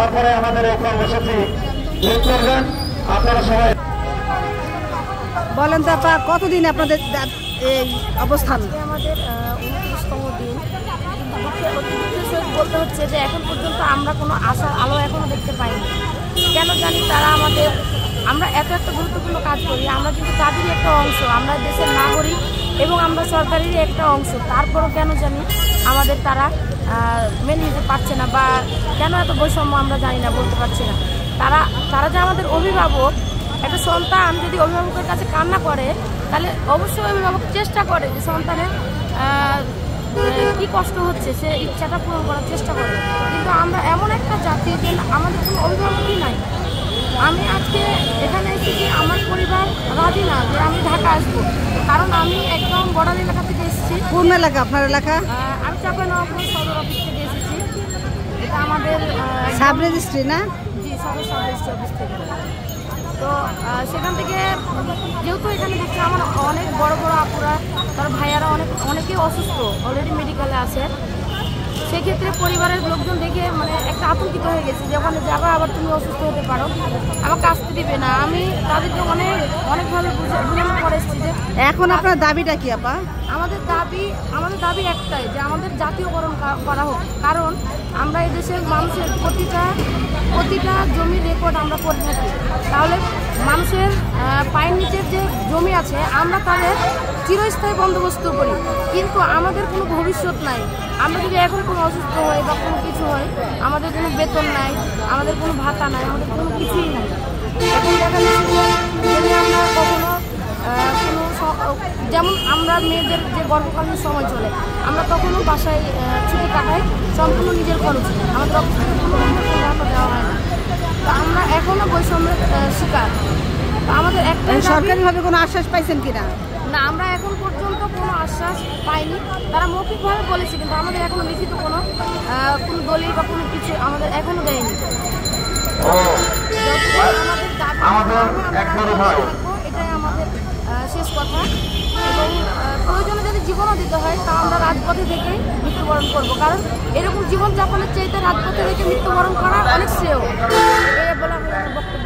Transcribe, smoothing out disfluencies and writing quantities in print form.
তারপরে আমাদের এই কর্মসূচি করবেন। আপনারা সবাই বলেন তো আপা, কতদিন আপনাদের এই অবস্থান? আমাদের 29তম দিন। বলতে হচ্ছে যে এখন পর্যন্ত আমরা কোনো আশার আলো এখনো দেখতে পাইনি। কেন জানি তারা আমরা এত একটা গুরুত্বপূর্ণ কাজ করি, আমরা কিন্তু তাদেরই একটা অংশ, আমরা দেশের নাগরিক এবং আমরা সরকারেরই একটা অংশ। তারপরও কেন জানি আমাদের তারা মেনে নিতে পারছে না, বা কেন এত বৈষম্য আমরা জানি না, বলতে পারছি না। তারা যে আমাদের অভিভাবক, একটা সন্তান যদি অভিভাবকের কাছে কান্না করে তাহলে অবশ্যই অভিভাবক চেষ্টা করে যে সন্তানের কি কষ্ট হচ্ছে সে ইচ্ছাটা পূরণ করার চেষ্টা করে। কিন্তু আমরা এমন একটা জাতি যে আমাদের কোনো অভিভাবকই নাই। আমি আজকে এখানে এসেছি, আমার পরিবার রাজি না যে আমি ঢাকা আসবো, কারণ আমি একদম বর্ডার এলাকা থেকে এসেছি। কোন এলাকা আপনার এলাকা? আমি চাঁপাইনবাবগঞ্জ সদর অফিস থেকে এসেছি। এটা আমাদের সাব রেজিস্ট্রি না? জি, সদর সাব রেজিস্ট্রি অফিস থেকে। তো সেখান থেকে যেহেতু এখানে দেখছি আমার অনেক বড় বড় আপুরা, তার ভাইয়ারা অনেকেই অসুস্থ, অলরেডি মেডিকেলে আছে। সেক্ষেত্রে পরিবারের লোকজন দেখে একটা আতঙ্কিত হয়ে গেছে যে ওখানে যাবা আবার তুমি অসুস্থ হতে পারো, আমাকে আসতে দিবে না। আমি তাদেরকে অনেকভাবে বুঝানোর পরে এসেছি যে এখন আপনার দাবিটা কি আপা? আমাদের দাবি একটাই, যে আমাদের জাতীয়করণ করা হোক। কারণ আমরা এদেশের মানুষের প্রতিটা জমির রেকর্ড আমরা করে থাকি। তাহলে মানুষের পায়ের নিচের যে জমি আছে আমরা তাদের চিরস্থায়ী বন্দোবস্ত করি, কিন্তু আমাদের কোনো ভবিষ্যৎ নাই। আমরা যদি এখন কোনো অসুস্থ হই বা কোনো কিছু হয়, আমাদের কোনো বেতন নাই, আমাদের কোনো ভাতা নাই, আমাদের কোনো কিছুই নাই। এখন দেখা যাচ্ছে যদি আমরা কখনো যেমন আমরা মেয়েদের যে গর্ভকালীন সময় চলে, আমরা তখনও বাসায় ছুটি কাটাই সম্পূর্ণ নিজের খরচে, আমাদের কোনো দেওয়া হয় না। তো আমরা এখনও বৈষম্যের শিকার। তো আমাদের একটা সরকারিভাবে কোনো আশ্বাস পাইছেন কিনা? না, আমরা এখন পর্যন্ত কোনো আশ্বাস পাইনি। তারা মৌখিকভাবে বলেছে, কিন্তু আমাদের এখনো লিখিত কোনো দলিল বা কোনো কিছু আমাদের এখনো দেয়নি। এটাই আমাদের শেষ কথা। এবং প্রয়োজনে যদি জীবনও দিতে হয় তা আমরা রাজপথে থেকেই মৃত্যুবরণ করবো, কারণ এরকম জীবনযাপনের চাইতে রাজপথে থেকে মৃত্যুবরণ করা অনেক শ্রেয়। এই বলে আমি বক্তব্য